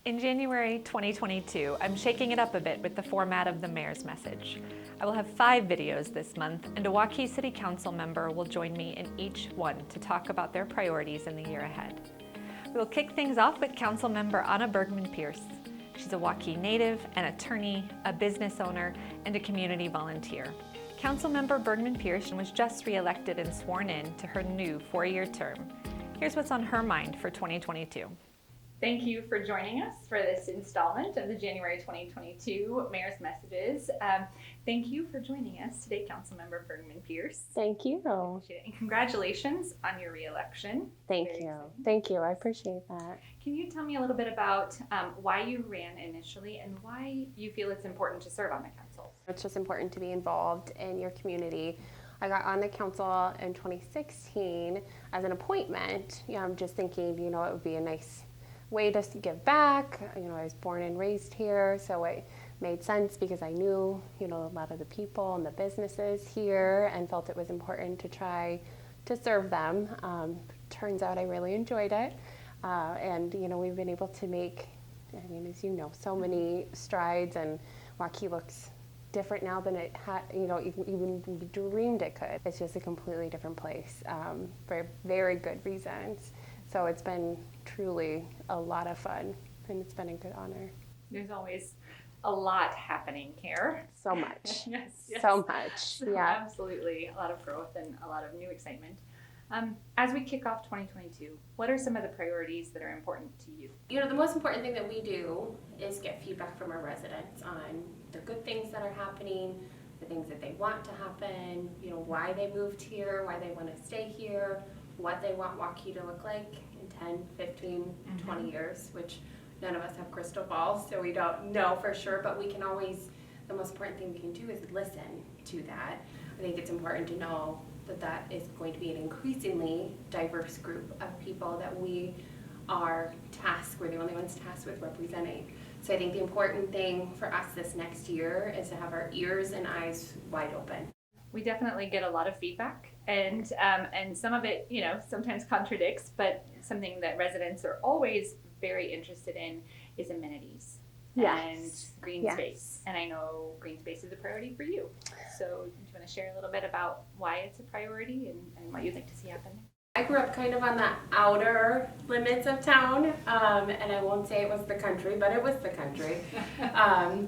In January 2022, I'm shaking it up a bit with the format of the mayor's message. I will have 5 videos this month, and a Waukee City Council member will join me in each one to talk about their priorities in the year ahead. We will kick things off with Council Member Bergman Pierce. She's a Waukee native, an attorney, a business owner, and a community volunteer. Councilmember Bergman Pierce was just re-elected and sworn in to her new 4-year term. Here's what's on her mind for 2022. Thank you for joining us for this installment of the January 2022 Mayor's Messages. Thank you for joining us today, Councilmember Bergman Pierce. Thank you. And congratulations on your re-election. Thank you. Thank you. I appreciate that. Can you tell me a little bit about why you ran initially and why you feel it's important to serve on the council? It's just important to be involved in your community. I got on the council in 2016 as an appointment. I'm just thinking, it would be a nice way to give back. I was born and raised here, so it made sense because I knew, a lot of the people and the businesses here and felt it was important to try to serve them. Turns out I really enjoyed it. And, we've been able to make, as you know, so many strides, and Waukee looks different now than it had, even we dreamed it could. It's just a completely different place for very good reasons. So it's been truly a lot of fun, and it's been a good honor. There's always a lot happening here. So much. Yes. So much. Yeah. Absolutely. A lot of growth and a lot of new excitement. As we kick off 2022, what are some of the priorities that are important to you? The most important thing that we do is get feedback from our residents on the good things that are happening, the things that they want to happen, why they moved here, why they want to stay here, what they want Waukee to look like in 10, 15, 20 years, which none of us have crystal balls, so we don't know for sure, but we can always, the most important thing we can do is listen to that. I think it's important to know that that is going to be an increasingly diverse group of people that we are tasked, we're the only ones tasked with representing. So I think the important thing for us this next year is to have our ears and eyes wide open. We definitely get a lot of feedback, and some of it, sometimes contradicts, but something that residents are always very interested in is amenities and green space. And I know green space is a priority for you. So do you want to share a little bit about why it's a priority and what you'd like to see happen? I grew up kind of on the outer limits of town, and I won't say it was the country, but it was the country.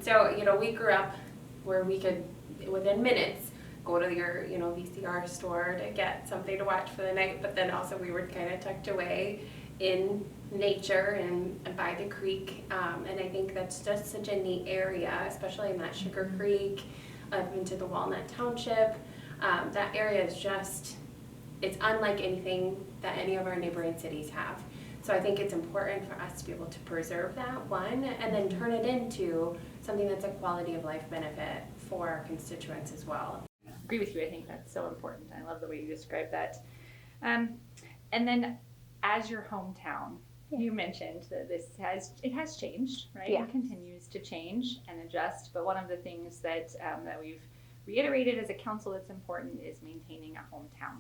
So, we grew up where we could, within minutes, go to your, VCR store to get something to watch for the night, but then also we were kind of tucked away in nature and by the creek, and I think that's just such a neat area, especially in that Sugar Creek, up into the Walnut Township. That area is just, it's unlike anything that any of our neighboring cities have. So I think it's important for us to be able to preserve that one and then turn it into something that's a quality of life benefit for our constituents as well. Agree with you. I think that's so important. I love the way you describe that. And then, as your hometown, you mentioned that it has changed, right? Yeah. It continues to change and adjust. But one of the things that we've reiterated as a council that's important is maintaining a hometown.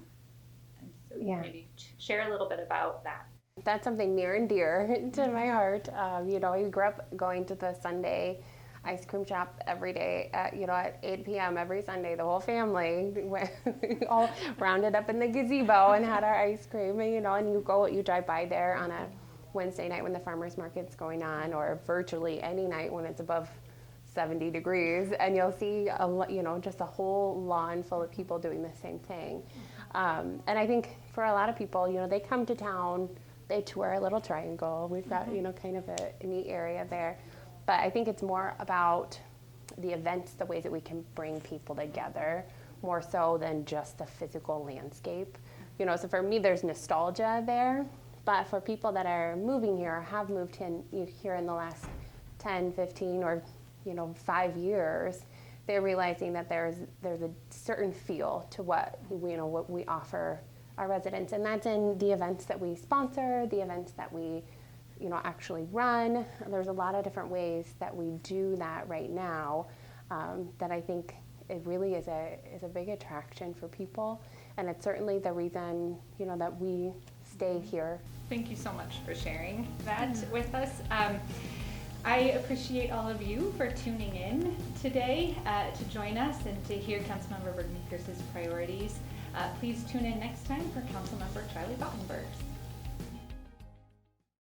And so maybe share a little bit about that. That's something near and dear to my heart. We grew up going to the Sunday ice cream shop every day at 8 p.m. every Sunday. The whole family went all rounded up in the gazebo and had our ice cream, and you drive by there on a Wednesday night when the farmers market's going on, or virtually any night when it's above 70 degrees, and you'll see just a whole lawn full of people doing the same thing. And I think for a lot of people, they come to town, they tour a little triangle. We've got kind of a neat area there. But I think it's more about the events, the ways that we can bring people together, more so than just the physical landscape. So for me, there's nostalgia there. But for people that are moving here or have moved here in the last 10, 15, or 5 years, they're realizing that there's a certain feel to what we offer our residents, and that's in the events that we sponsor, the events that we actually run. There's a lot of different ways that we do that right now, that I think it really is a big attraction for people, and it's certainly the reason that we stay here. Thank you so much for sharing that with us. I appreciate all of you for tuning in today to join us and to hear Councilmember Bergman Pierce's priorities. Please tune in next time for Councilmember Charlie Bottenberg's.